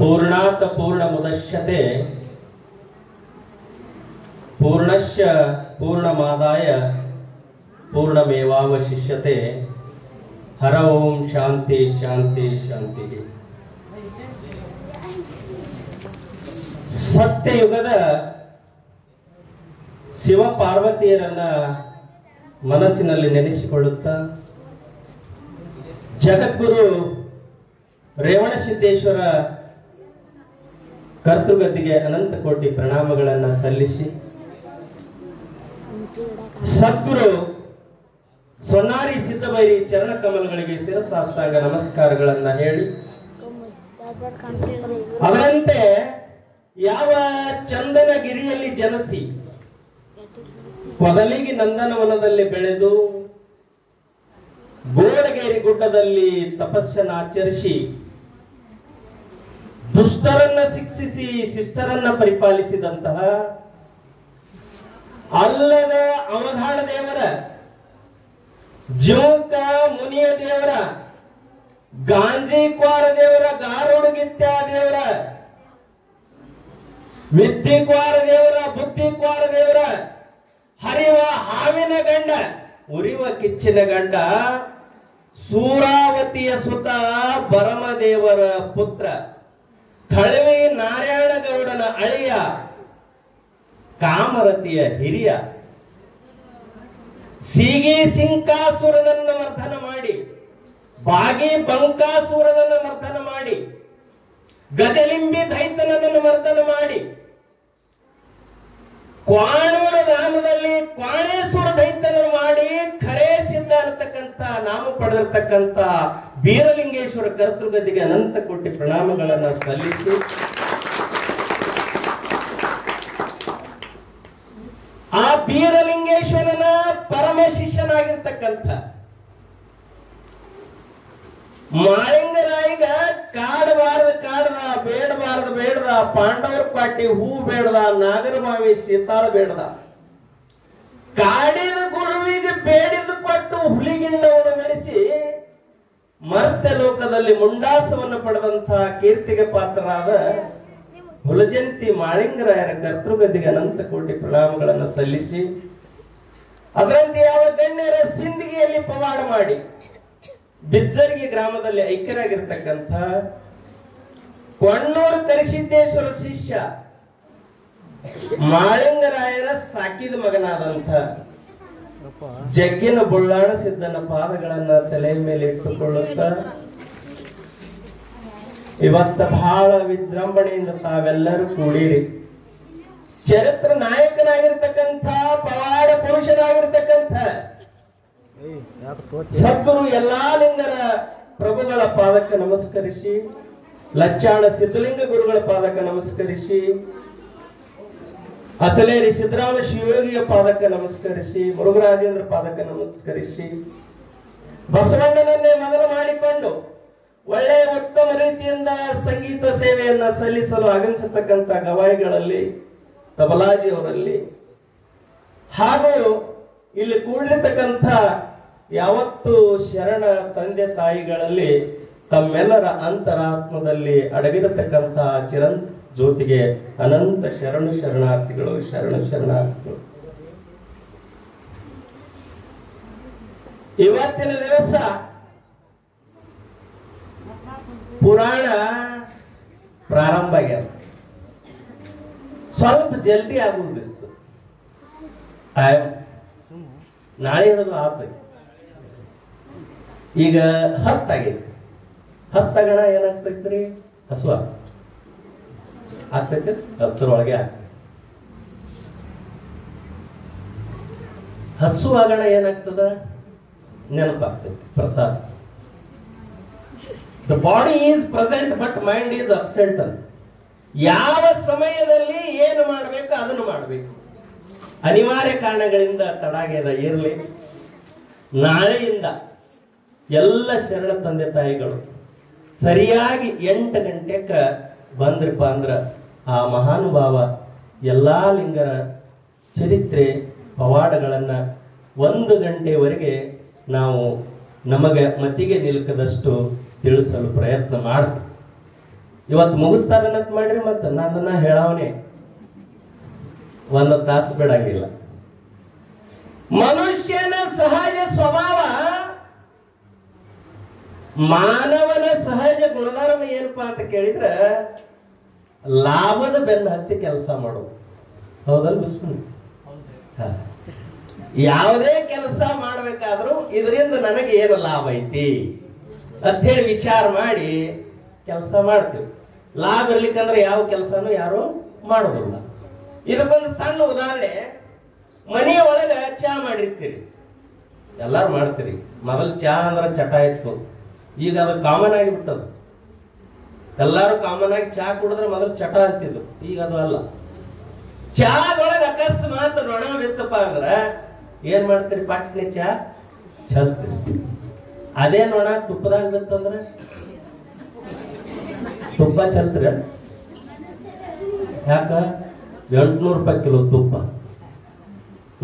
पूर्णात पूर्णमुदच्यते पूर्णस्य पूर्णमादाय पूर्णमेवावशिष्यते हर ओम शांति शांति शांति। ಸತ್ಯಯುಗದ ಶಿವ ಪಾರ್ವತಿಯರನ್ನ ಮನಸ್ಸಿನಲ್ಲಿ ನೆನೆಸಿಕೊಳ್ಳುತ್ತಾ ಜಗದ್ಗುರು ರೇವಣಸಿದ್ದೇಶ್ವರ ಕರ್ತೃಗತಿಗೆ ಅನಂತ ಕೋಟಿ ಪ್ರಣಾಮಗಳನ್ನು ಸಲ್ಲಿಸಿ ಸದ್ಗುರು ಸೊನ್ನಾರಿ ಸಿದ್ದಬೈರಿ ಚರಣ ಕಮಲಗಳಿಗೆ ಶಿರಸಾಷ್ಟಾಂಗ ನಮಸ್ಕಾರಗಳನ್ನು ಹೇಳಿ ಅವರಂತೆ ಯಾವ ಚಂದನಗಿರಿಯಲ್ಲಿ ಜನಿಸಿ ಕೊದಲಿಗಿ ನಂದನವನದಲ್ಲಿ ಬೆಳೆದು ಗೋಡಗೇರಿ ಗುಡ್ಡದಲ್ಲಿ ತಪಸ್ಸನ್ನು ಆಚರಿಸಿ ದುಷ್ಟರನ್ನ ಶಿಕ್ಷಿಸಿ ಶಿಷ್ಟರನ್ನ ಪರಿಪಾಲಿಸಿದಂತಹ ಅಲ್ಲದ ಅವಧಾನ ದೇವರ ಜೋಕ ಮುನಿಯ ದೇವರ ಗಾಂಜಿಕ್ವಾರ ದೇವರ ಗಾರೋಡುಗಿತ್ಯ ದೇವರ ವಿದ್ಯೆಕ್ವಾರ ದೇವರ ಬುದ್ಧಿಕ್ವಾರ ದೇವರ ಹರಿವ ಹಾವಿನ ಗಂಡ ಉರಿವ ಕಿಚ್ಚಿನ ಗಂಡ ಸೂರಾವತಿಯ ಸುತ ಬರಮದೇವರ ಪುತ್ರ ಕಳವಿ ನಾರಾಯಣಗೌಡನ ಅಳಿಯ ಕಾಮರತಿಯ ಹಿರಿಯ ಸೀಗಿ ಸಿಂಕಾಸುರನನ್ನು ಮರ್ದನ ಮಾಡಿ ಬಾಗಿ ಬಂಕಾಸುರನನ್ನು ಮರ್ದನ ಮಾಡಿ ಗಜಲಿಂಬಿ ದೈತನನ್ನು ಮರ್ದನ ಮಾಡಿ ಕ್ವಾಣೂರ ಧಾಮದಲ್ಲಿ ಕ್ವಾಣೇಶ್ವರ ದೈತ್ಯನನ್ನು ಮಾಡಿ ಖರೇ ಸಿದ್ಧ ಅನ್ನತಕ್ಕಂಥ ನಾಮ ಪಡೆದಿರ್ತಕ್ಕಂಥ ಬೀರಲಿಂಗೇಶ್ವರ ಕರ್ತೃಗತಿಗೆ ಅನಂತ ಕೋಟಿ ಪ್ರಣಾಮಗಳನ್ನು ಸಲ್ಲಿಸಿ ಆ ಬೀರಲಿಂಗೇಶ್ವರನ ಪರಮ ಶಿಷ್ಯನಾಗಿರ್ತಕ್ಕಂಥ ಮಾಳಿಂಗರಾಯಿಗ ಕಾಡಬಾರ್ದ ಬೇಡದ ಪಾಂಡವರ ಪಾಟಿ ಹೂ ಬೇಡದ ನಾಗರಬಾವಿ ಸೀತಾಳ ಬೇಡದ ಕಾಡಿದ ಗುರುವಿಗೆ ಬೇಡಿದ ಕೊಟ್ಟು ಹುಲಿಗಿಂಡವನ್ನು ಮೆರೆಸಿ ಮರ್ತ್ಯ ಲೋಕದಲ್ಲಿ ಮುಂಡಾಸವನ್ನು ಪಡೆದಂತಹ ಕೀರ್ತಿಗೆ ಪಾತ್ರರಾದ ಹುಲಜಂತಿ ಮಾಳಿಂಗರಾಯರ ಕರ್ತೃಗತಿಗೆ ಅನಂತ ಕೋಟಿ ಪ್ರಣಾಮಗಳನ್ನು ಸಲ್ಲಿಸಿ ಅದರಂತೆ ಯಾವ ಗಣ್ಯರ ಸಿಂದಗಿಯಲ್ಲಿ ಪವಾಡ ಮಾಡಿ ಬಿಜ್ಜರ್ಗಿ ಗ್ರಾಮದಲ್ಲಿ ಐಕ್ಯರಾಗಿರ್ತಕ್ಕಂಥ ಕೊಣ್ಣೂರು ಕರಿಸಿದ್ದೇಶ್ವರ ಶಿಷ್ಯ ಮಾಳಿಂಗರಾಯರ ಸಾಕಿದ ಮಗನಾದಂಥ ಜಗ್ಗಿನ ಬುಳ್ಳಾಣ ಸಿದ್ದನ ಪಾದಗಳನ್ನ ತಲೆ ಮೇಲೆ ಇಟ್ಟುಕೊಳ್ಳುತ್ತಾ ಇವತ್ತ ಬಹಳ ವಿಜೃಂಭಣೆಯಿಂದ ತಾವೆಲ್ಲರೂ ಕೂಡಿರಿ. ಚರಿತ್ರ ನಾಯಕನಾಗಿರ್ತಕ್ಕಂಥ ಪವಾಡ ಪುರುಷನಾಗಿರ್ತಕ್ಕಂಥ ಸದ್ಗುರು ಎಲ್ಲಾ ಲಿಂಗರ ಪ್ರಭುಗಳ ಪಾದಕ್ಕೆ ನಮಸ್ಕರಿಸಿ, ಲಚ್ಚಾಣ ಸಿದ್ಧಲಿಂಗ ಗುರುಗಳ ಪಾದಕ್ಕೆ ನಮಸ್ಕರಿಸಿ, ಅಚಲೇರಿ ಸಿದ್ದರಾಮ ಶಿವಯೋಗಿಯ ಪಾದಕ್ಕೆ ನಮಸ್ಕರಿಸಿ, ಮುರುಘರಾಜೇಂದ್ರ ಪಾದಕ್ಕೆ ನಮಸ್ಕರಿಸಿ, ಬಸವಣ್ಣನನ್ನೇ ಮೊದಲು ಮಾಡಿಕೊಂಡು ಒಳ್ಳೆಯ ಉತ್ತಮ ರೀತಿಯಿಂದ ಸಂಗೀತ ಸೇವೆಯನ್ನ ಸಲ್ಲಿಸಲು ಆಗಮಿಸತಕ್ಕಂಥ ಗವಾಯಿಗಳಲ್ಲಿ ತಬಲಾಜಿ ಅವರಲ್ಲಿ ಹಾಗೂ ಇಲ್ಲಿ ಕೂಡಿರ್ತಕ್ಕಂಥ ಯಾವತ್ತು ಶರಣ ತಂದೆ ತಾಯಿಗಳಲ್ಲಿ ತಮ್ಮೆಲ್ಲರ ಅಂತರಾತ್ಮದಲ್ಲಿ ಅಡಗಿರತಕ್ಕಂಥ ಚಿರಂತ ಜ್ಯೋತಿಗೆ ಅನಂತ ಶರಣಾರ್ಥಿಗಳು. ಇವತ್ತಿನ ದಿವಸ ಪುರಾಣ ಪ್ರಾರಂಭ ಆಗ್ಯಾರ. ಸ್ವಲ್ಪ ಜಲ್ದಿ ಆಗುವುದಿತ್ತು, ನಾಳೆ ಇರೋದು ಆಗ್ತದೆ. ಈಗ 10 ಆಗೈತಿ. 10 ಗಣ ಏನಾಗ್ತೈತ್ರಿ? ಹಸುವ ಆಗ್ತೈತಿ. 10ರೊಳಗೆ ಆಗ್ತೈತಿ. ಹಸು ಆಗಣ ಏನಾಗ್ತದ? ನೆನಪಾಗ್ತೈತಿ. ಪ್ರಸಾದ. The body is present but mind is absent ಅಂತ. ಯಾವ ಸಮಯದಲ್ಲಿ ಏನು ಮಾಡಬೇಕು ಅದನ್ನು ಮಾಡಬೇಕು. ಅನಿವಾರ್ಯ ಕಾರಣಗಳಿಂದ ತಡಾಗ್ಯದ ಇರಲಿ. ನಾಳೆಯಿಂದ ಎಲ್ಲ ಶರಣ ತಂದೆ ತಾಯಿಗಳು ಸರಿಯಾಗಿ 8 ಗಂಟೆಗೆ ಬಂದ್ರಪ್ಪ ಅಂದ್ರ ಆ ಮಹಾನುಭಾವ ಎಲ್ಲಾ ಲಿಂಗರ ಚರಿತ್ರೆ ಪವಾಡಗಳನ್ನ 1 ಗಂಟೆವರೆಗೆ ನಾವು ನಮಗೆ ಮತಿಗೆ ನಿಲುಕದಷ್ಟು ತಿಳಿಸಲು ಪ್ರಯತ್ನ ಮಾಡ್ತೀವಿ. ಇವತ್ತು ಮುಗಿಸ್ತಾರನ್ನತ್ ಮಾಡ್ರಿ, ಮತ್ತೆ ನಾನು ಹೇಳವನೇ 1 ತಾಸು ಬಿಡಂಗಿಲ್ಲ. ಮನುಷ್ಯನ ಸಹಜ ಸ್ವಭಾವ, ಮಾನವನ ಸಹಜ ಗುಣಧರ್ಮ ಏನಪ್ಪಾ ಅಂತ ಕೇಳಿದ್ರೆ ಲಾಭದ ಬೆನ್ನ ಹತ್ತಿ ಕೆಲಸ ಮಾಡೋದು. ಹೌದಲ್ಲ ವಿಷ್ಣು? ಯಾವುದೇ ಕೆಲಸ ಮಾಡ್ಬೇಕಾದ್ರೂ ಇದರಿಂದ ನನಗೆ ಏನು ಲಾಭ ಐತಿ ಅಂತ ಹೇಳಿ ವಿಚಾರ ಮಾಡಿ ಕೆಲಸ ಮಾಡ್ತೀವಿ. ಲಾಭ ಇರ್ಲಿಕ್ಕಂದ್ರೆ ಯಾವ ಕೆಲಸನೂ ಯಾರು ಮಾಡೋದಿಲ್ಲ. ಇದಕ್ಕೊಂದು ಸಣ್ಣ ಉದಾಹರಣೆ. ಮನೆಯ ಒಳಗ ಚಹಾ ಮಾಡಿರ್ತೀರಿ, ಎಲ್ಲಾರು ಮಾಡ್ತೀರಿ. ಮೊದಲು ಚಹಾ ಅಂದ್ರೆ ಚಟ ಇತ್ತು, ಈಗ ಅದು ಕಾಮನ್ ಆಗಿಬಿಟ್ಟದು. ಎಲ್ಲಾರು ಕಾಮನ್ ಆಗಿ ಚಹಾ ಕುಡಿದ್ರೆ ಮೊದಲು ಚಟ ಅಂತಿದ್ದು, ಈಗ ಅದು ಅಲ್ಲ. ಚಹಾದೊಳಗೆ ಅಕಸ್ಮಾತ್ ನೊಣ ಬಿತ್ತಪ್ಪ ಅಂದ್ರ ಏನ್ ಮಾಡ್ತೀರಿ? ಪಟ್ನೆ ಚಹಾ ಚಲ್ತೀರಿ. ಅದೇ ನೊಣ ತುಪ್ಪದಾಗ ಬಿತ್ತಂದ್ರ ತುಪ್ಪ ಚಲ್ತೀರ? ಯಾಕ? 800 ರೂಪಾಯಿ ಕಿಲೋ ತುಪ್ಪ.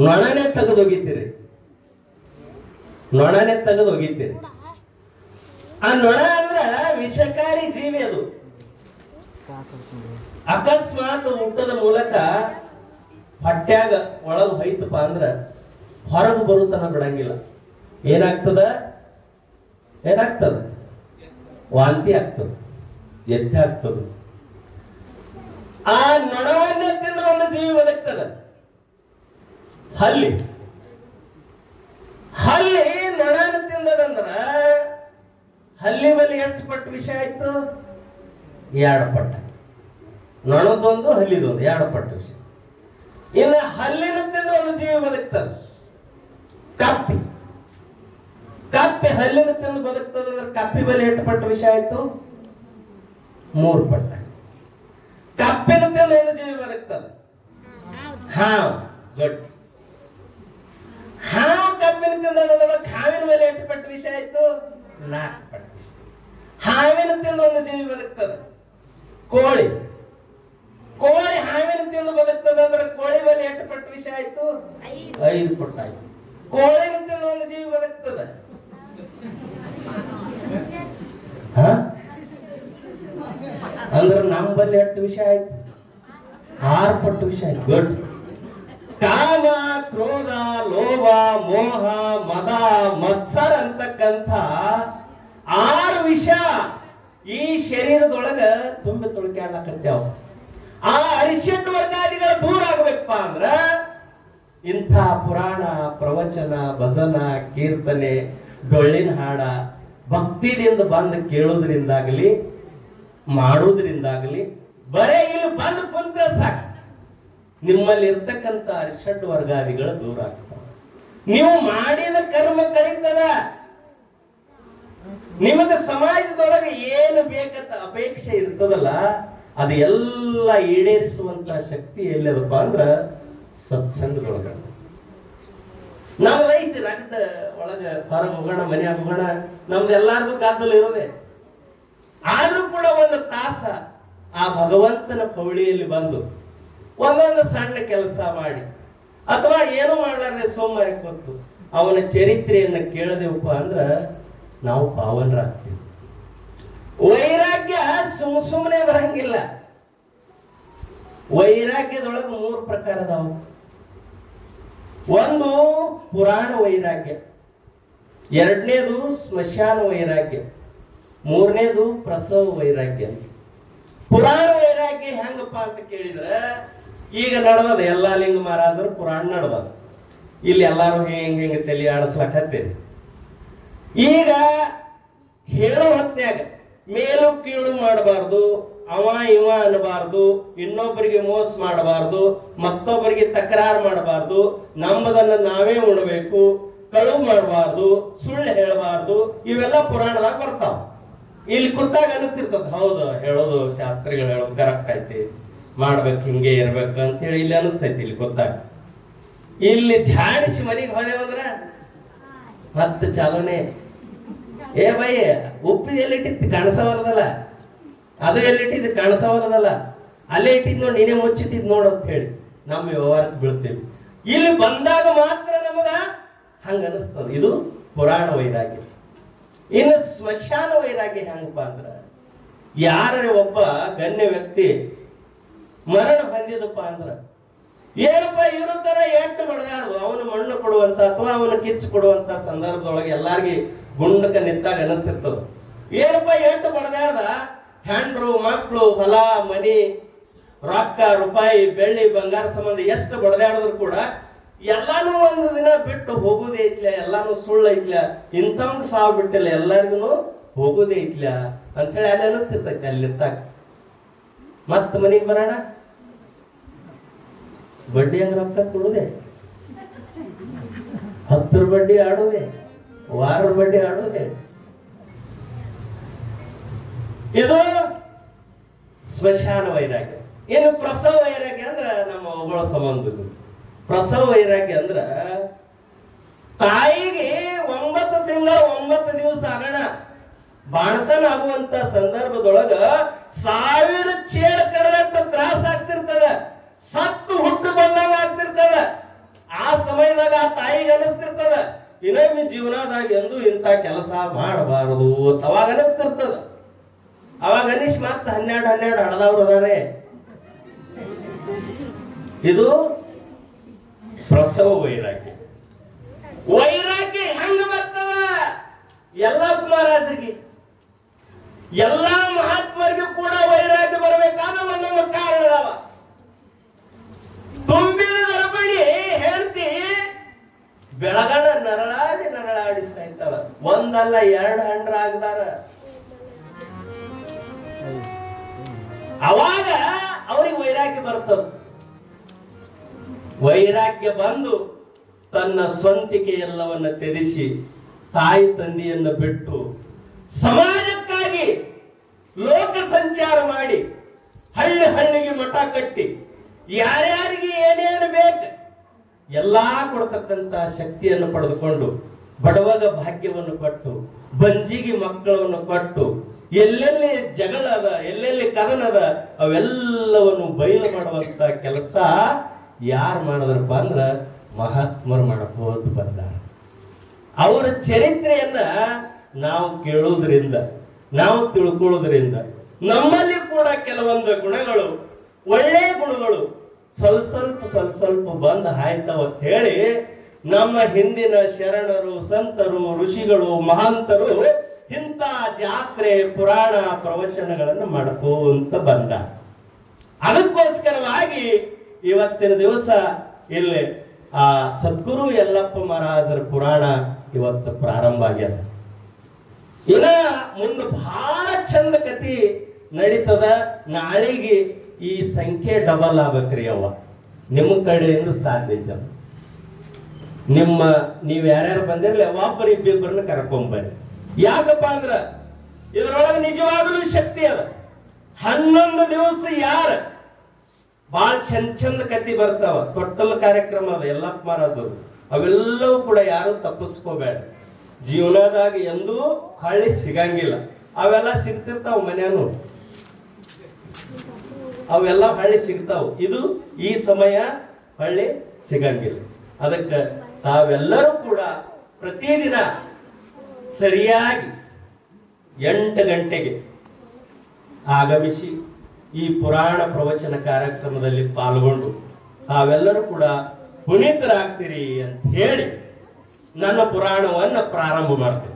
ನೊಣನೆ ತೆಗೆದೋಗಿತೀರಿ, ನೊಣನೆ ತೆಗೆದೋಗಿತೀರಿ. ಆ ನೊಣ ಅಂದ್ರ ವಿಷಕಾರಿ ಜೀವಿ. ಅದು ಅಕಸ್ಮಾತ್ ಊಟದ ಮೂಲಕ ಹೊಟ್ಯಾಗ ಒಳಗ ಹೋಯ್ತಪ್ಪ ಅಂದ್ರ ಹೊರಗೆ ಬರುತ್ತನ ಬಿಡಂಗಿಲ್ಲ. ಏನಾಗ್ತದ? ವಾಂತಿ ಆಗ್ತದ, ಎತ್ತೆ ಆಗ್ತದ. ಆ ನೊಣವನ್ನ ತಿಂದ ಒಂದು ಜೀವಿ ಬದುಕ್ತದ. ಹಲ್ಲಿ ನೊಣನ ತಿಂದದಂದ್ರ ಹಲ್ಲಿ ಮೇಲೆ ಎಷ್ಟು ಪಟ್ಟು ವಿಷ ಆಯ್ತು? 2 ಪಟ್ಟು. ನೊಣದೊಂದು ಹಲ್ಲಿದೊಂದು 2 ಪಟ್ಟು ವಿಷ. ಇನ್ನು ಹಲ್ಲಿನ ತಿಂದ ಒಂದು ಜೀವಿ ಬದುಕ್ತದ, ಕಪ್ಪಿ. ಹಲ್ಲಿನ ತಿಂದು ಬದುಕ್ತದಂದ್ರೆ ಕಪ್ಪಿ ಮೇಲೆ 8 ಪಟ್ಟು ವಿಷ ಆಯ್ತು? 3 ಪಟ್ಟು. ಕಪ್ಪಿನ ತಿಂದ ಒಂದು ಜೀವಿ ಬದುಕ್ತದ, ಹಾವು. ಗುಡ್. ಹಾವು ಕಪ್ಪಿನ ತಿಂದ ಹಾವಿನ ಮೇಲೆ 8 ಪಟ್ಟು ವಿಷ ಆಯ್ತು? 4 ಪಟ್ಟು. ಹಾವಿನ ತಿಂದು ಒಂದು ಜೀವಿ ಬದುಕ್ತದ, ಕೋಳಿ. ಹಾವಿನ ತಿಂದು ಬದುಕ್ತದ ಅಂದ್ರೆ ಕೋಳಿ ಮೇಲೆ 8 ಪಟ್ಟು ವಿಷ ಆಯ್ತು? 5 ಪಟ್ಟು ಆಯ್ತು. ಕೋಳಿನ ತಿಂದು ಒಂದು ಜೀವಿ ಬದುಕ್ತದ, ಅಂದ್ರೆ ನಮ್ಮಲ್ಲಿ 8 ವಿಷ ಆಯ್ತು? 6 ಪಟ್ಟು ವಿಷ ಆಯ್ತು. ಗುಡ್. ಕಾಮ, ಕ್ರೋಧ, ಲೋಭ, ಮೋಹ, ಮದ, ಮತ್ಸರ ಅಂತಕ್ಕಂಥ 6 ವಿಷ ಈ ಶರೀರದೊಳಗ ತುಂಬಿ ತುಳುಕ್ಯಾಡ್ಲಕತ್ಯಾವ. ಆ ಅರಿಷಡ್ ವರ್ಗಾದಿಗಳ ದೂರ ಆಗ್ಬೇಕಪ್ಪ ಅಂದ್ರ ಇಂಥ ಪುರಾಣ, ಪ್ರವಚನ, ಭಜನ, ಕೀರ್ತನೆ, ಡೊಳ್ಳಿನ ಹಾಡ ಭಕ್ತಿದಿಂದ ಬಂದು ಕೇಳೋದ್ರಿಂದಾಗಲಿ ಮಾಡೋದ್ರಿಂದಾಗಲಿ ಬರೇ ಇಲ್ಲಿ ಬಂದು ಕುಂತ್ರ ಸಾಕು, ನಿಮ್ಮಲ್ಲಿ ಇರ್ತಕ್ಕಂಥ ಅರಿಷಡ್ ವರ್ಗಾದಿಗಳು ದೂರ ಆಗ್ತಾವ. ನೀವು ಮಾಡಿದ ಕರ್ಮ ಕಳೀತದ. ನಿಮಗೆ ಸಮಾಜದೊಳಗೆ ಏನು ಬೇಕಂತ ಅಪೇಕ್ಷೆ ಇರ್ತದಲ್ಲ ಅದು ಎಲ್ಲ ಈಡೇರಿಸುವಂತ ಶಕ್ತಿ ಎಲ್ಲದಪ್ಪ ಅಂದ್ರ ಸತ್ಸಂಗದೊಳಗ. ನಮ್ದೈತಿ ರಕ್ತ ಒಳಗ ಹೊರಗೆ ಹೋಗೋಣ, ಮನೆ ಹೋಗೋಣ, ನಮ್ದು ಎಲ್ಲಾರ್ದು ಕಾದಲ್ಲಿ ಇರೋದೆ. ಆದ್ರೂ ಕೂಡ 1 ತಾಸ ಆ ಭಗವಂತನ ಪೌಳಿಯಲ್ಲಿ ಬಂದು ಒಂದೊಂದು ಸಣ್ಣ ಕೆಲಸ ಮಾಡಿ ಅಥವಾ ಏನು ಮಾಡ್ಲಾರ್ದೆ ಸೋಮವಾರ ಕೂತು ಅವನ ಚರಿತ್ರೆಯನ್ನ ಕೇಳದೇವಪ್ಪ ಅಂದ್ರ ನಾವು ಪಾವನರಾಗ್ತೀವಿ. ವೈರಾಗ್ಯ ಸುಮ್ಮನೆ ಬರಂಗಿಲ್ಲ. ವೈರಾಗ್ಯದೊಳಗೆ 3 ಪ್ರಕಾರ ಅದಾವ. ಒಂದು ಪುರಾಣ ವೈರಾಗ್ಯ, ಎರಡನೇದು ಸ್ಮಶಾನ ವೈರಾಗ್ಯ, ಮೂರನೇದು ಪ್ರಸವ ವೈರಾಗ್ಯ. ಪುರಾಣ ವೈರಾಗ್ಯ ಹೆಂಗಪ್ಪ ಅಂತ ಕೇಳಿದ್ರೆ, ಈಗ ನಡೆದದ ಎಲ್ಲಾ ಲಿಂಗ ಮಹಾರಾಜರು ಪುರಾಣ ನಡೆದ, ಇಲ್ಲಿ ಎಲ್ಲಾರು ಹೆಂಗ ತಲೆ ಆಡಿಸ್ಲಕತ್ತೇನೆ. ಈಗ ಹೇಳೋ ಹೊತ್ನ್ಯಾಗ ಮೇಲು ಕೀಳು ಮಾಡಬಾರ್ದು, ಅವ ಇವ ಅನ್ನಬಾರ್ದು, ಇನ್ನೊಬ್ಬರಿಗೆ ಮೋಸ ಮಾಡಬಾರ್ದು, ಮತ್ತೊಬ್ಬರಿಗೆ ತಕರಾರು ಮಾಡಬಾರ್ದು, ನಮ್ಮದನ್ನ ನಾವೇ ಉಣಬೇಕು, ಕಳುವು ಮಾಡಬಾರ್ದು, ಸುಳ್ಳು ಹೇಳಬಾರ್ದು, ಇವೆಲ್ಲ ಪುರಾಣದಾಗ ಬರ್ತಾವ. ಇಲ್ಲಿ ಕೂತಾಗ ಅನಿಸ್ತಿರ್ತದ, ಹೌದು ಹೇಳೋದು ಶಾಸ್ತ್ರಿಗಳು ಹೇಳೋದು ಕರೆಕ್ಟ್ ಐತಿ, ಮಾಡ್ಬೇಕು ಹಿಂಗೆ ಇರ್ಬೇಕು ಅಂತ ಹೇಳಿ ಇಲ್ಲಿ ಅನಿಸ್ತೈತಿ. ಇಲ್ಲಿ ಕೂತಾಗ ಇಲ್ಲಿ ಝಾಡಿಸಿ ಮನೆಗೆ ಹೋದೇವಂದ್ರ ಮತ್ತೆ ಚಾಲನೆ, ಏ ಬೈ ಉಪ್ಪು ಎಲ್ಲಿಟ್ಟಿತ್ತು ಕಾಣಿಸವಲ್ಲದಲ್ಲ, ಅದು ಎಲ್ಲಿಟ್ಟಿದ್ದು ಕಾಣಿಸವಲ್ಲದಲ್ಲ, ಅಲ್ಲೇ ಇಟ್ಟಿದ್ ನೋಡಿ, ನೀನೇ ಮುಚ್ಚಿಟ್ಟಿದ್ ನೋಡು ಅಂತ ಹೇಳಿ ನಮ್ಮ ವ್ಯವಹಾರಕ್ಕೆ ಬೀಳ್ತೀವಿ. ಇಲ್ಲಿ ಬಂದಾಗ ಮಾತ್ರ ನಮಗ ಹಂಗ ಅನಿಸ್ತದ. ಇದು ಪುರಾಣ ವೈರಾಗ್ಯ. ಇನ್ನು ಸ್ಮಶಾನ ವೈರಾಗ್ಯ ಹೆಂಗಪ್ಪ ಅಂದ್ರ, ಯಾರೇ ಒಬ್ಬ ಗಣ್ಯ ವ್ಯಕ್ತಿ ಮರಣ ಹೊಂದಿದಪ್ಪ ಅಂದ್ರ ಏನಪ್ಪ ಇರೋ ತರ ಎಟ್ಟು ಬಡದಾಡುದು, ಅವನು ಮಣ್ಣು ಕೊಡುವಂತ ಅಥವಾ ಅವನು ಕಿಚ್ಚು ಕೊಡುವಂತ ಸಂದರ್ಭದೊಳಗೆ ಎಲ್ಲಾರ್ಗಿ ಗುಂಡಕ ನಿಂತಾಗ ಅನಿಸ್ತಿರ್ತದ. ಏನಪ್ಪ ಎಟ್ಟು ಬಡದಾಡ್ದ, ಹೆಂಡ್ರು ಮಕ್ಕಳು ಹೊಲ ಮನಿ ರೊಕ್ಕ ರೂಪಾಯಿ ಬೆಳ್ಳಿ ಬಂಗಾರ ಸಂಬಂಧ ಎಷ್ಟು ಬಡದಾಡಿದ್ರು ಕೂಡ ಎಲ್ಲಾನು ಒಂದು ದಿನ ಬಿಟ್ಟು ಹೋಗುದೇ ಐತ್ಲ, ಎಲ್ಲಾನು ಸುಳ್ಳು ಐತ್ಲ, ಇಂಥವ್ ಸಾವು ಬಿಟ್ಟಿಲ್ಲ, ಎಲ್ಲರಿಗೂ ಹೋಗುದೇ ಐತ್ಲ ಅಂತ ಹೇಳಿ ಅಲ್ಲಿ ಅನಿಸ್ತಿರ್ತೈತಿ. ಅಲ್ಲಿ ನಿಂತಾಗ ಮತ್ತ ಮನೆಗೆ ಬರೋಣ, ಬಡ್ಡಿ ಹಂಗ ರೊಕ್ಕ ಕೊಡುದೆ, 10 ಬಡ್ಡಿ ಆಡೋದೆ, ವಾರದ ಬಡ್ಡಿ ಆಡೋದೆ. ಇದು ಸ್ಮಶಾನ ವೈರಾಗ್ಯ. ಇನ್ನು ಪ್ರಸವ ವೈರಾಗ್ಯ ಅಂದ್ರ ನಮ್ಮ ಒಬ್ಬಳ ಸಂಬಂಧದ್ದು. ಪ್ರಸವ ವೈರಾಗ್ಯ ಅಂದ್ರ ತಾಯಿಗೆ 9 ತಿಂಗಳ 9 ದಿವಸ ಆಗಣ ಬಾಣತನ ಆಗುವಂತ ಸಂದರ್ಭದೊಳಗ 1000 ಚೇಳ ಕಡದಷ್ಟು ತ್ರಾಸ ಆಗ್ತಿರ್ತದ, ಸತ್ತು ಹುಟ್ಟು ಬಂದಾಗ ಆಗ್ತಿರ್ತದ. ಆ ಸಮಯದಾಗ ಆ ತಾಯಿಗೆ ಅನಿಸ್ತಿರ್ತದ, ಇನ್ನೊಮ್ಮೆ ಜೀವನದಾಗ ಎಂದು ಇಂಥ ಕೆಲಸ ಮಾಡಬಾರದು ಅವಾಗ ಅನಿಸ್ತಿರ್ತದ. ಅವಾಗ ಅನಿಸ್ ಮತ್ತ 12 ಹಡದವ್ರು ಅದಾರೆ. ಇದು ಪ್ರಸವ ವೈರಾಗ್ಯ. ವೈರಾಗ್ಯ ಹೆಂಗ ಬರ್ತವ? ಯಲ್ಲಪ್ಪ ಮಹಾರಾಜರಿಗೆ, ಎಲ್ಲಾ ಮಹಾತ್ಮರಿಗೂ ಕೂಡ ವೈರಾಗ್ಯ ಬರಬೇಕಾದ ಒಂದೊಂದು ಕಾರಣ ಅದಾವ. ತುಂಬಿದ ಗರ್ಭಿಣಿ ಹೇಳ್ತಿ ಬೆಳಗಣ ನರಳಾಡಿ ಸಾಯ್ತಾಳ, ಒಂದಲ್ಲ 2 ಹಂಡ್ರ ಆಗದಾರ. ಅವಾಗ ಅವ್ರಿಗೆ ವೈರಾಗ್ಯ ಬರ್ತದ. ವೈರಾಗ್ಯ ಬಂದು ತನ್ನ ಸ್ವಂತಿಕೆ ಎಲ್ಲವನ್ನ ತ್ಯಜಿಸಿ ತಾಯಿ ತಂದೆಯನ್ನು ಬಿಟ್ಟು ಸಮಾಜಕ್ಕಾಗಿ ಲೋಕ ಸಂಚಾರ ಮಾಡಿ ಹಳ್ಳಿಗೆ ಮಠ ಕಟ್ಟಿ ಯಾರ್ಯಾರಿಗೆ ಏನೇನು ಬೇಕು ಎಲ್ಲಾ ಕೊಡ್ತಕ್ಕಂತ ಶಕ್ತಿಯನ್ನು ಪಡೆದುಕೊಂಡು ಬಡವಗ ಭಾಗ್ಯವನ್ನು ಕೊಟ್ಟು ಬಂಜಿಗೆ ಮಕ್ಕಳನ್ನು ಕೊಟ್ಟು ಎಲ್ಲೆಲ್ಲಿ ಜಗಳ ಅದ, ಎಲ್ಲೆಲ್ಲಿ ಕದನ ಅದ, ಅವೆಲ್ಲವನ್ನು ಬಯಲು ಮಾಡುವಂತ ಕೆಲಸ ಯಾರು ಮಾಡಿದ್ರಪ್ಪ ಅಂದ್ರ ಮಹಾತ್ಮರು ಮಾಡಬಹುದು ಬಂದಾರ. ಅವರ ಚರಿತ್ರೆಯನ್ನ ನಾವು ಕೇಳುವುದರಿಂದ, ನಾವು ತಿಳ್ಕೊಳ್ಳೋದ್ರಿಂದ ನಮ್ಮಲ್ಲಿ ಕೂಡ ಕೆಲವೊಂದು ಗುಣಗಳು, ಒಳ್ಳೆ ಗುಣಗಳು ಸ್ವಲ್ಪ ಬಂದು ಹಾಯ್ತಾವ ಅಂತ ಹೇಳಿ ನಮ್ಮ ಹಿಂದಿನ ಶರಣರು, ಸಂತರು, ಋಷಿಗಳು, ಮಹಾಂತರು ಇಂಥ ಜಾತ್ರೆ ಪುರಾಣ ಪ್ರವಚನಗಳನ್ನು ಮಾಡ್ಕೋಂತ ಬಂದ. ಅದಕ್ಕೋಸ್ಕರವಾಗಿ ಇವತ್ತಿನ ದಿವಸ ಇಲ್ಲಿ ಆ ಸದ್ಗುರು ಯಲ್ಲಪ್ಪ ಮಹಾರಾಜರ ಪುರಾಣ ಇವತ್ತು ಪ್ರಾರಂಭ ಆಗ್ಯದ. ಇನ್ನ ಮುಂದೆ ಬಹಳ ಚಂದ ಕತಿ ನಡೀತದ. ನಾಳೆಗೆ ಈ ಸಂಖ್ಯೆ ಡಬಲ್ ಆಗ್ಬೇಕ್ರಿ. ಅವ್ವ ನಿಮ್ಮ ಕಡೆಯಿಂದ ಸಾಧ್ಯ ಇದ್ದ, ನೀವ್ ಯಾರ್ಯಾರು ಬಂದಿರ್ಲಿ ಒಬ್ಬರು ಇಬ್ಬಿಬ್ಬರನ್ನ ಕರ್ಕೊಂಬರ್ರಿ. ಯಾಕಪ್ಪ ಅಂದ್ರ ಇದ್ರೊಳಗೆ ನಿಜವಾಗಲೂ ಶಕ್ತಿ ಅದ. 11 ದಿವಸ ಯಾರ ಬಾಳ ಚಂದ ಕತಿ ಬರ್ತಾವ. ತೊಟ್ಟಲ ಕಾರ್ಯಕ್ರಮ ಅದ ಯಲ್ಲಪ್ಪ ಮಹಾರಾಜರು. ಅವೆಲ್ಲವೂ ಕೂಡ ಯಾರು ತಪ್ಪಿಸ್ಕೋಬೇಡ. ಜೀವನದಾಗ ಎಂದೂ ಹಳ್ಳಿ ಸಿಗಂಗಿಲ್ಲ. ಅವೆಲ್ಲ ಸಿಗ್ತಿರ್ತಾವ ಮನ್ಯಾನು, ಅವೆಲ್ಲ ಹಳ್ಳಿ ಸಿಗ್ತಾವ. ಇದು ಈ ಸಮಯ ಹಳ್ಳಿ ಸಿಗಂಗಿಲ್ಲ. ಅದಕ್ಕೆ ತಾವೆಲ್ಲರೂ ಕೂಡ ಪ್ರತಿದಿನ ಸರಿಯಾಗಿ 8 ಗಂಟೆಗೆ ಆಗಮಿಸಿ ಈ ಪುರಾಣ ಪ್ರವಚನ ಕಾರ್ಯಕ್ರಮದಲ್ಲಿ ಪಾಲ್ಗೊಂಡು ತಾವೆಲ್ಲರೂ ಕೂಡ ಪುನೀತರಾಗ್ತೀರಿ ಅಂತ ಹೇಳಿ ನನ್ನ ಪುರಾಣವನ್ನು ಪ್ರಾರಂಭ ಮಾಡ್ತೇನೆ.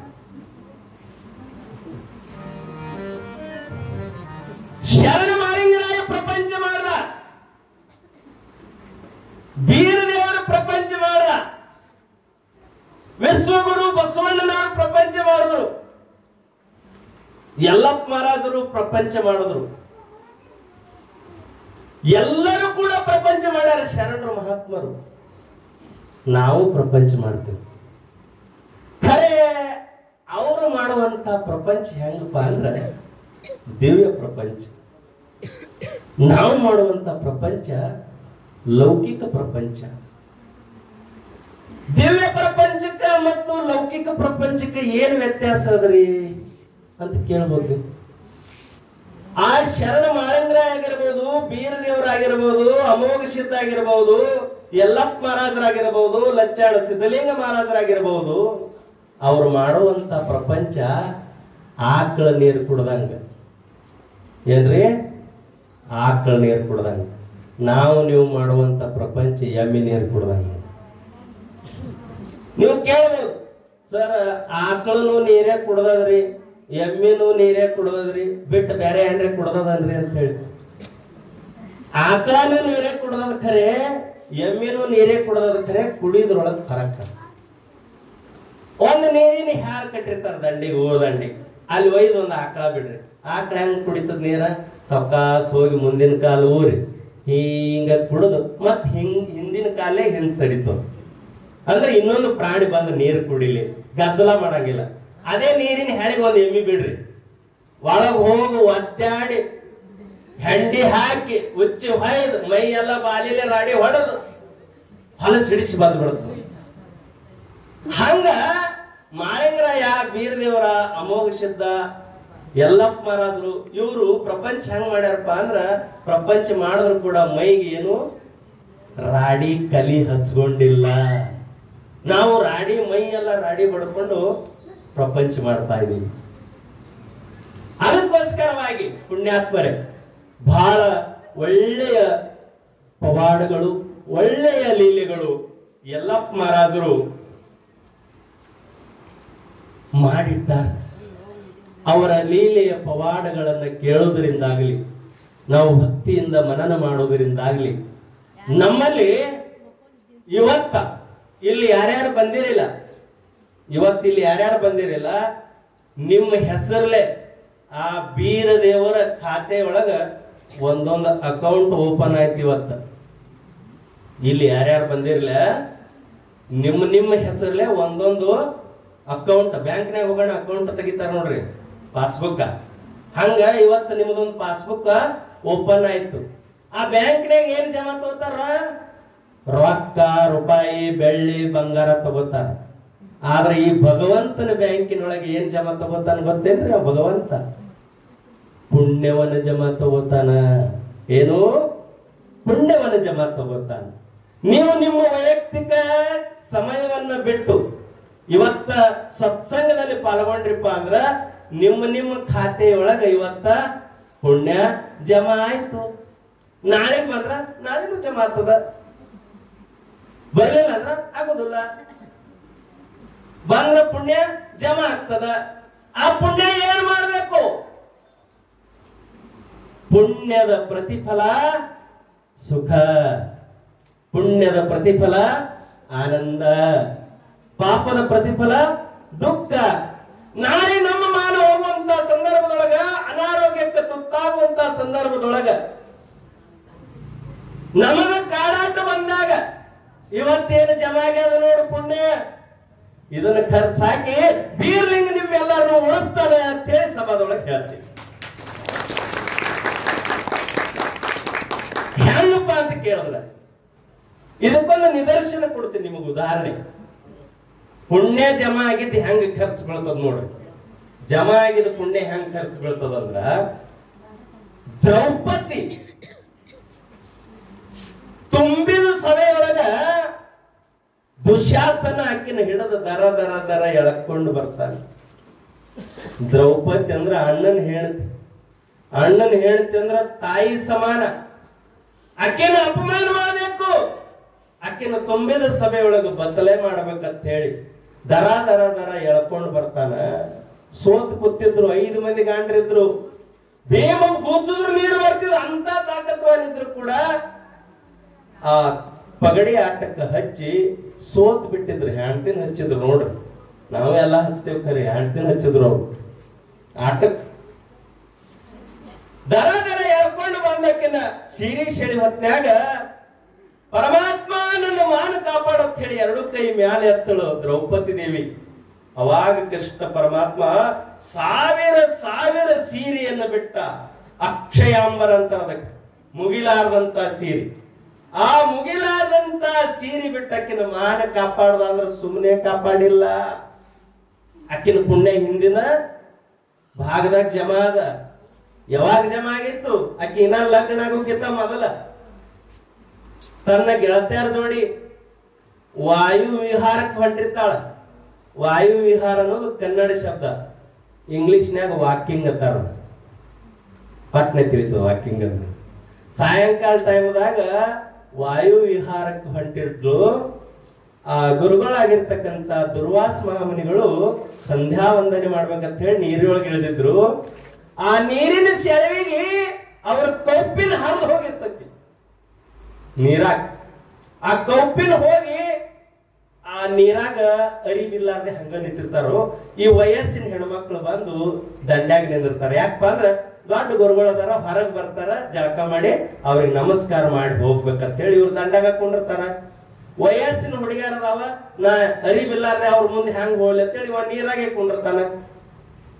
ಶರಣ ಮಾಲಿಂಗರಾಯ ಪ್ರಪಂಚ ಮಾಡ್ದ, ಬೀರದೇವರ ಪ್ರಪಂಚ ಮಾಡ್ದ, ವಿಶ್ವಗುರು ಬಸವಣ್ಣನವರು ಪ್ರಪಂಚ ಮಾಡಿದ್ರು, ಯಲ್ಲಪ್ಪ ಮಹಾರಾಜರು ಪ್ರಪಂಚ ಮಾಡಿದ್ರು, ಎಲ್ಲರೂ ಕೂಡ ಪ್ರಪಂಚ ಮಾಡ್ಯಾರ. ಶರಣರು ಮಹಾತ್ಮರು ನಾವು ಪ್ರಪಂಚ ಮಾಡ್ತೇವೆ. ಖರೆ ಅವರು ಮಾಡುವಂತ ಪ್ರಪಂಚ ಹೆಂಗಪ್ಪ ಅಂದ್ರೆ ದಿವ್ಯ ಪ್ರಪಂಚ. ನಾವು ಮಾಡುವಂತ ಪ್ರಪಂಚ ಲೌಕಿಕ ಪ್ರಪಂಚ. ದಿವ್ಯ ಪ್ರಪಂಚಕ್ಕ ಮತ್ತು ಲೌಕಿಕ ಪ್ರಪಂಚಕ್ಕೆ ಏನು ವ್ಯತ್ಯಾಸ ಅದ್ರಿ ಅಂತ ಕೇಳ್ಬೋದು. ಆ ಶರಣ ಮಾಲಿಂಗರಾಯ ಆಗಿರ್ಬೋದು, ಬೀರದೇವರಾಗಿರ್ಬೋದು, ಅಮೋಘ ಸಿದ್ಧ ಆಗಿರ್ಬೋದು, ಯಲ್ಲಪ್ಪ ಮಹಾರಾಜರಾಗಿರ್ಬೋದು, ಲಚ್ಚಾಣ ಸಿದ್ಧಲಿಂಗ ಮಹಾರಾಜರಾಗಿರ್ಬೋದು, ಅವ್ರು ಮಾಡುವಂತ ಪ್ರಪಂಚ ಆಕಳ ನೀರು ಕುಡ್ದಂಗ. ಏನ್ರಿ? ಆಕಳ ನೀರು ಕುಡ್ದಂಗ. ನಾವು ನೀವು ಮಾಡುವಂತ ಪ್ರಪಂಚ ಎಮ್ಮೆ ನೀರು ಕುಡ್ದಂಗ. ನೀವು ಕೇಳ್ಬೋದು, ಸರ್ ಆಕಳನು ನೀರೇ ಕುಡ್ದದ್ರಿ, ಎಮ್ಮಿನೂ ನೀರೇ ಕುಡ್ದದ್ರಿ, ಬಿಟ್ಟು ಬೇರೆ ಏನ್ರಿ ಕುಡ್ದದನ್ರಿ ಅಂತ ಹೇಳಿ. ಆಕಳನು ನೀರೇ ಕುಡ್ದದ ಖರೆ, ಎಮ್ಮಿನೂ ನೀರೇ ಕುಡ್ದದ ಖರೆ, ಕುಡಿದ್ರೊಳಗೆ ಫರಕ. ಒಂದು ನೀರಿನ ಹ್ಯಾರ್ ಕಟ್ಟಿರ್ತಾರ ದಂಡಿಗೆ, ದಂಡಿಗೆ ಅಲ್ಲಿ ಒಯ್ದು ಒಂದು ಆಕಳ ಬಿಡ್ರಿ. ಆಕಳ ಹೆಂಗ್ ಕುಡಿತದ ನೀರ? ಸವಕಾಸ ಹೋಗಿ ಮುಂದಿನ ಕಾಲು ಊರಿ ಹಿಂಗ ಕುಡಿದು ಮತ್ ಹಿಂದಿನ ಕಾಲೇ ಹಿಂದ್ ಸರಿತು ಅಂದ್ರೆ ಇನ್ನೊಂದು ಪ್ರಾಣಿ ಬಂದು ನೀರು ಕುಡಿಲಿ, ಗದ್ದಲ ಮಾಡಂಗಿಲ್ಲ. ಅದೇ ನೀರಿನ ಹೆಳಿಗೆ ಒಂದು ಎಮ್ಮಿ ಬಿಡ್ರಿ, ಒಳಗ್ ಹೋಗಿ ಒದ್ದಾಡಿ ಹೆಂಡಿ ಹಾಕಿ ಉಚ್ಚಿ ಹೊಯ್ದು ಮೈ ಎಲ್ಲ ಬಾಲಿಲೆ ರಾಡಿ ಹೊಡೆದು ಹೊಲಸ್ ಹಿಡಿಸಿ ಬಂದ್ಬಿಡುತ್ತೆ. ಹಂಗ ಮಾಲಿಂಗರಾಯ, ಬೀರದೇವರ, ಅಮೋಘ ಸಿದ್ಧ, ಯಲ್ಲಪ್ಪ ಮಹಾರಾಜರು ಇವರು ಪ್ರಪಂಚ ಹೆಂಗ್ ಮಾಡ್ಯಾರಪ್ಪ ಅಂದ್ರ, ಪ್ರಪಂಚ ಮಾಡಿದ್ರು ಕೂಡ ಮೈಗೆ ಏನು ರಾಡಿ ಕಲಿ ಹಚ್ಕೊಂಡಿಲ್ಲ. ನಾವು ರಾಡಿ ಮೈ ಎಲ್ಲ ರಾಡಿ ಬಡ್ಕೊಂಡು ಪ್ರಪಂಚ ಮಾಡ್ತಾ ಇದೀವಿ. ಅದಕ್ಕೋಸ್ಕರವಾಗಿ ಪುಣ್ಯಾತ್ಮರೇ ಬಹಳ ಒಳ್ಳೆಯ ಪವಾಡಗಳು, ಒಳ್ಳೆಯ ಲೀಲೆಗಳು ಯಲ್ಲಪ್ಪ ಮಹಾರಾಜರು ಮಾಡಿದ್ದಾರೆ. ಅವರ ಲೀಲೆಯ ಪವಾಡಗಳನ್ನು ಕೇಳುವುದರಿಂದಾಗಲಿ, ನಾವು ಭಕ್ತಿಯಿಂದ ಮನನ ಮಾಡುವುದರಿಂದಾಗಲಿ ನಮ್ಮಲ್ಲಿ ಇವತ್ತ ಇಲ್ಲಿ ಯಾರ್ಯಾರು ಬಂದಿರಿಲ್ಲ, ಇವತ್ತಿಲ್ಲಿ ಯಾರ್ಯಾರು ಬಂದಿರಿಲ್ಲ, ನಿಮ್ಮ ಹೆಸರಲ್ಲೇ ಆ ಬೀರದೇವರ ಖಾತೆ ಒಳಗ ಒಂದೊಂದು ಅಕೌಂಟ್ ಓಪನ್ ಆಯ್ತು. ಇವತ್ತ ಇಲ್ಲಿ ಯಾರ್ಯಾರು ಬಂದಿರಲ್ಲ, ನಿಮ್ಮ ಹೆಸರಲ್ಲೇ ಒಂದೊಂದು ಅಕೌಂಟ್, ಬ್ಯಾಂಕ್ನಾಗ ಹೋಗೋಣ ಅಕೌಂಟ್ ತೆಗಿತಾರ ನೋಡ್ರಿ, ಪಾಸ್ಬುಕ್. ಹಂಗ ಇವತ್ತು ನಿಮ್ದೊಂದು ಪಾಸ್ಬುಕ್ ಓಪನ್ ಆಯ್ತು. ಆ ಬ್ಯಾಂಕ್ನಾಗ ಏನ್ ಜಮಾ ತಗೋತಾರ? ರೊಕ್ಕ, ರೂಪಾಯಿ, ಬೆಳ್ಳಿ, ಬಂಗಾರ ತಗೋತಾರ. ಆದ್ರೆ ಈ ಭಗವಂತನ ಬ್ಯಾಂಕಿನೊಳಗೆ ಏನ್ ಜಮಾ ತಗೋತಾನ ಗೊತ್ತೇನ್ರಿ? ಆ ಭಗವಂತ ಪುಣ್ಯವನ್ನ ಜಮಾ ತಗೋತಾನ. ಏನು? ಪುಣ್ಯವನ್ನ ಜಮಾ ತಗೋತಾನ. ನೀವು ನಿಮ್ಮ ವೈಯಕ್ತಿಕ ಸಮಯವನ್ನ ಬಿಟ್ಟು ಇವತ್ತ ಸತ್ಸಂಗದಲ್ಲಿ ಪಾಲ್ಗೊಂಡ್ರಿಪ್ಪ ಅಂದ್ರ ನಿಮ್ಮ ಖಾತೆಯೊಳಗ ಇವತ್ತ ಪುಣ್ಯ ಜಮಾ ಆಯ್ತು. ನಾಳೆಗ್ ಬಂದ್ರ ನಾಳೆನೂ ಜಮಾ ಆಗ್ತದ, ಬರ್ಲಿಲ್ಲ ಅಂದ್ರ ಆಗೋದಿಲ್ಲ. ಬಂದ ಪುಣ್ಯ ಜಮಾ ಆಗ್ತದ. ಆ ಪುಣ್ಯ ಏನ್ ಮಾಡ್ಬೇಕು? ಪುಣ್ಯದ ಪ್ರತಿಫಲ ಸುಖ, ಪುಣ್ಯದ ಪ್ರತಿಫಲ ಆನಂದ, ಪಾಪದ ಪ್ರತಿಫಲ ದುಃಖ. ನಾಳೆ ನಮ್ಮ ಮಾನ ಹೋಗುವಂತ ಸಂದರ್ಭದೊಳಗ, ಅನಾರೋಗ್ಯಕ್ಕೆ ತುತ್ತಾಗುವಂತ ಸಂದರ್ಭದೊಳಗ, ನಮಗ ಕಾಡಾಟ ಬಂದಾಗ ಇವತ್ತೇನು ಜಮಾ ಆಗ್ಯದ ನೋಡು ಪುಣ್ಯ, ಇದನ್ನ ಖರ್ಚಾಕಿ ಬೀರ್ಲಿಂಗ ನಿಮ್ಮೆಲ್ಲರನ್ನು ಉಳಿಸ್ತಾನೆ ಅಂತ ಹೇಳಿ ಸಭಾದೊಳಗೆ ಹೇಳ್ತೀವಿ. ಹೆಂಗಪ್ಪ ಅಂತ ಕೇಳಿದ್ರೆ ಇದಕ್ಕೊಂದು ನಿದರ್ಶನ ಕೊಡ್ತೀನಿ ನಿಮಗೆ, ಉದಾಹರಣೆ. ಪುಣ್ಯ ಜಮಾ ಆಗಿದ್ದು ಹೆಂಗ ಖರ್ಚು ಬೀಳ್ತದ ನೋಡ್ರಿ. ಜಮಾ ಆಗಿದ್ದ ಪುಣ್ಯ ಹೆಂಗ್ ಖರ್ಚು ಬೀಳ್ತದಂದ್ರ, ದ್ರೌಪದಿ ತುಂಬಿದ ಸಭೆಯೊಳಗ ದುಶ್ಯಾಸನ ಆಕಿನ ಹಿಡಿದು ದರ ದರ ದರ ಎಳಕೊಂಡು ಬರ್ತಾನೆ. ದ್ರೌಪದಿ ಅಂದ್ರ ಅಣ್ಣನ ಹೇಳ್ತಿ ಅಂದ್ರ ತಾಯಿ ಸಮಾನ. ಆಕೆನ ಅಪಮಾನ ಮಾಡಬೇಕು, ಆಕೆನ ತುಂಬಿದ ಸಭೆಯೊಳಗೆ ಬದಲೇ ಮಾಡ್ಬೇಕಂತ ಹೇಳಿ ದರ ದರ ದರ ಎಳ್ಕೊಂಡು ಬರ್ತಾನ. ಸೋತ್ ಕೂತಿದ್ರು, 5 ಮಂದಿ ಗಾಂಡ್ರಿದ್ರು. ಭೀಮ ಕೂತಿದ್ರು ನೀರು ಬರ್ತಿದ್ರು. ಅಂತ ತಾಕತ್ವಾನಿದ್ರು ಕೂಡ ಆ ಪಗಡಿ ಆಟಕ್ಕೆ ಹಚ್ಚಿ ಸೋತ್ ಬಿಟ್ಟಿದ್ರು. ಹೆಣ್ತಿನ ಹಚ್ಚಿದ್ರು. ನೋಡ್ರಿ, ನಾವೆಲ್ಲ ಹಚ್ತೇವೆ ಖರೆ, ಹೆಣ್ತಿನ ಹಚ್ಚಿದ್ರು ಅವ್ರು ಆಟಕ್ಕೆ. ದರ ದರ ಎಳ್ಕೊಂಡು ಬಂದಕ್ಕಿನ ಸೀರೆ ಶೆಳಿ ಹೊತ್ನ್ಯಾಗ ಪರಮಾತ್ಮ ನನ್ನ ಮಾನ ಕಾಪಾಡತ್ ಹೇಳಿ 2 ಕೈ ಮ್ಯಾಲೆ ಎತ್ತಳು ದ್ರೌಪದಿ ದೇವಿ. ಅವಾಗ ಕೃಷ್ಣ ಪರಮಾತ್ಮ ಸಾವಿರ ಸೀರೆಯನ್ನು ಬಿಟ್ಟ. ಅಕ್ಷಯಾಂಬರ ಅಂತ ಅದಕ್ಕೆ, ಮುಗಿಲಾರದಂತ ಸೀರೆ. ಆ ಮುಗಿಲಾರದಂತ ಸೀರೆ ಬಿಟ್ಟ ಆಕಿನ ಮಾನ ಕಾಪಾಡ್ದ ಅಂದ್ರೆ ಸುಮ್ಮನೆ ಕಾಪಾಡಿಲ್ಲ. ಆಕಿನ ಪುಣ್ಯ ಹಿಂದಿನ ಭಾಗದಾಗ ಜಮಾ ಅದ. ಯಾವಾಗ ಜಮಾ ಆಗಿತ್ತು? ಆಕಿ ಇನ್ನ ಲಗ್ನ ಆಗೋಕ್ಕಿಂತ ಮೊದಲ ತನ್ನ ಗೆಳತಿಯರ ಜೋಡಿ ವಾಯು ವಿಹಾರಕ್ಕೆ ಹೊಂಟಿರ್ತಾಳ. ವಾಯು ವಿಹಾರ ಅನ್ನೋದು ಕನ್ನಡ ಶಬ್ದ, ಇಂಗ್ಲಿಷ್ನ್ಯಾಗ ವಾಕಿಂಗ್ ಅಂತಾರ. ಪಟ್ನೆ ತಿಳಿತು ವಾಕಿಂಗ್ ಅಂತ. ಸಾಯಂಕಾಲ ಟೈಮ್ದಾಗ ವಾಯು ವಿಹಾರಕ್ಕೆ ಹೊಂಟಿರ್ತು. ಆ ಗುರುಗಳಾಗಿರ್ತಕ್ಕಂಥ ದುರ್ವಾಸ ಮಹಾಮುನಿಗಳು ಸಂಧ್ಯಾ ವಂದನೆ ಮಾಡ್ಬೇಕಂತ ಹೇಳಿ ನೀರೊಳಗೆ ಇಳಿದಿದ್ರು. ಆ ನೀರಿನ ಸೆಳವಿಗೆ ಅವ್ರ ಕೌಪಿನ ಹರಿದು ಹೋಗಿರ್ತತಿ ನೀರಾಗ. ಆ ಕೌಪಿನ ಹೋಗಿ ಆ ನೀರಾಗ ಅರಿವಿಲ್ಲಾರ್ದೆ ಹಂಗ ನಿಂತಿರ್ತಾರೋ. ಈ ವಯಸ್ಸಿನ ಹೆಣ್ಮಕ್ಳು ಬಂದು ದಂಡ್ಯಾಗ ನಿಂದಿರ್ತಾರೆ. ಯಾಕಪ್ಪ ಅಂದ್ರ ದೊಡ್ಡ ಗುರುಗಳದಾರ, ಹೊರಗೆ ಬರ್ತಾರ, ಜಳಕ ಮಾಡಿ ಅವ್ರಿಗೆ ನಮಸ್ಕಾರ ಮಾಡಿ ಹೋಗ್ಬೇಕಂತ ಹೇಳಿ ಇವ್ರು ದಂಡ್ಯಾಗ ಹಾಕೊಂಡಿರ್ತಾರ. ವಯಸ್ಸಿನ ಹುಡುಗಿಯರದಾವ, ನಾ ಅರಿವಿಲ್ಲಾರ್ದೆ ಅವ್ರ ಮುಂದೆ ಹೆಂಗ್ ಹೋಗ್ಲಿ ಅಂತೇಳಿ ಇವ ನೀರಾಗೆ ಕುಂಡಿರ್ತಾನ.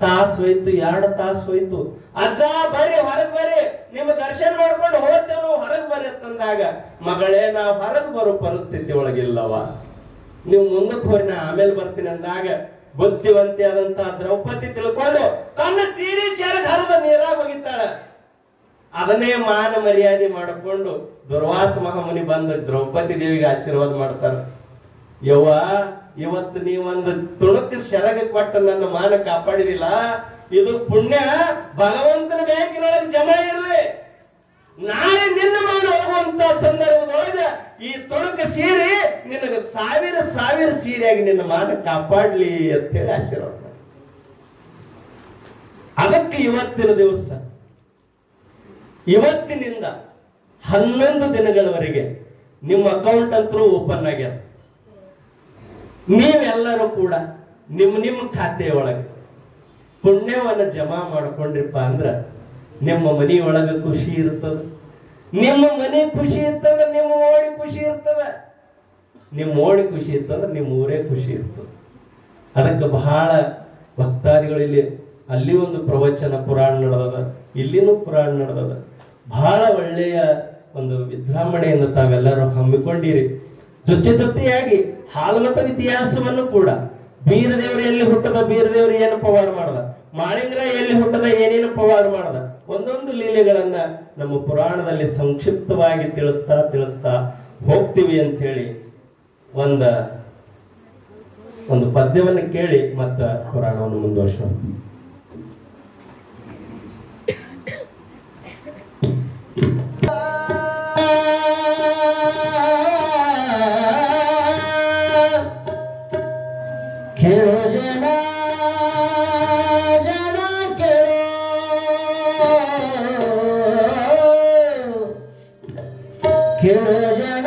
ತಾಸು ಹೋಯ್ತು, 2 ತಾಸು ಹೋಯ್ತು. ಅಜ್ಜ ಬರ್ರಿ, ಹೊರಗ್ ಬರ್ರಿ, ನಿಮ್ಮ ದರ್ಶನ ಮಾಡ್ಕೊಂಡು ಹೋಗ್ತೇವೆ, ಹೊರಗ್ ಬರ್ರಿ ಅಂತಂದಾಗ, ಮಗಳೇ ನಾವು ಹೊರಗ್ ಬರೋ ಪರಿಸ್ಥಿತಿ ಒಳಗಿಲ್ಲವ, ನೀವು ಮುಂದಕ್ಕೆ ಹೋಗಿ ನಾ ಆಮೇಲೆ ಬರ್ತೀನಿ ಅಂದಾಗ ಬುದ್ಧಿವಂತಿ ಆದಂತ ದ್ರೌಪದಿ ತಿಳ್ಕೊಂಡು ತನ್ನ ಸೀರೆ ಶರಗ್ ಹರಿದ ನೀರಾಗ ಹೋಗಿತ್ತಾಳ. ಅದನ್ನೇ ಮಾನ ಮರ್ಯಾದೆ ಮಾಡಿಕೊಂಡು ದುರ್ವಾಸ ಮಹಾಮುನಿ ಬಂದ ದ್ರೌಪದಿ ದೇವಿಗೆ ಆಶೀರ್ವಾದ ಮಾಡ್ತಾರ. ಯವ್ವ, ಇವತ್ತು ನೀವೊಂದು ತುಣುಕು ಶರಗ ಕೊಟ್ಟು ನನ್ನ ಮಾನ ಕಾಪಾಡಿದಿಲ್ಲ, ಇದು ಪುಣ್ಯ ಭಗವಂತನ ಬ್ಯಾಂಕಿನೊಳಗೆ ಜಮಾ ಇರಲಿ. ನಾಳೆ ನಿನ್ನ ಮಾನ ಹೋಗುವಂತ ಸಂದರ್ಭದೊಳಗೆ ಈ ತುಣುಕು ಸೀರೆ ನಿನಗೆ ಸಾವಿರ ಸೀರೆಯಾಗಿ ನಿನ್ನ ಮಾನ ಕಾಪಾಡ್ಲಿ ಅಂತ ಹೇಳಿ ಆಶೀರ್ವಾದ. ಅದಕ್ಕೆ ಇವತ್ತಿನ ದಿವಸ, ಇವತ್ತಿನಿಂದ 11 ದಿನಗಳವರೆಗೆ ನಿಮ್ಮ ಅಕೌಂಟ್ ಅಂತೂ ಓಪನ್ ಆಗ್ಯಾರ. ನೀವೆಲ್ಲರೂ ಕೂಡ ನಿಮ್ಮ ಖಾತೆಯೊಳಗೆ ಪುಣ್ಯವನ್ನ ಜಮಾ ಮಾಡ್ಕೊಂಡ್ರಿಪ್ಪ ಅಂದ್ರ ನಿಮ್ಮ ಮನೆಯೊಳಗೆ ಖುಷಿ ಇರ್ತದ. ನಿಮ್ಮ ಮನೆ ಖುಷಿ ಇರ್ತದ, ನಿಮ್ಮ ಓಣಿ ಖುಷಿ ಇರ್ತದ. ನಿಮ್ಮ ಓಣಿ ಖುಷಿ ಇರ್ತದ, ನಿಮ್ಮ ಊರೇ ಖುಷಿ ಇರ್ತದ. ಅದಕ್ಕೆ ಬಹಳ ಭಕ್ತಾದಿಗಳಲ್ಲಿ ಅಲ್ಲಿ ಒಂದು ಪ್ರವಚನ ಪುರಾಣ ನಡೆದದ, ಇಲ್ಲಿನೂ ಪುರಾಣ ನಡೆದದ. ಬಹಳ ಒಳ್ಳೆಯ ಒಂದು ವಿಜೃಂಭಣೆಯನ್ನು ತಾವೆಲ್ಲರೂ ಹಮ್ಮಿಕೊಂಡಿರಿ. ಜೊತೆಯಾಗಿ ಹಾಲಮತದ ಇತಿಹಾಸವನ್ನು ಕೂಡ, ಬೀರದೇವರು ಎಲ್ಲಿ ಹುಟ್ಟದ, ಬೀರದೇವರು ಏನು ಪವಾಡ ಮಾಡದ, ಮಾಳಿಂಗ್ರ ಎಲ್ಲಿ ಹುಟ್ಟದ, ಏನೇನು ಪವಾಡ ಮಾಡದ, ಒಂದೊಂದು ಲೀಲೆಗಳನ್ನ ನಮ್ಮ ಪುರಾಣದಲ್ಲಿ ಸಂಕ್ಷಿಪ್ತವಾಗಿ ತಿಳಿಸ್ತಾ ಹೋಗ್ತೀವಿ ಅಂತ ಹೇಳಿ ಒಂದು ಪದ್ಯವನ್ನು ಕೇಳಿ ಮತ್ತ ಪುರಾಣವನ್ನು ಮುಂದುವರ್ಸೋಣ. ಕೇಳೋ ಜನ ಕೇಳೋ, ಕೇಳೋ ಜನ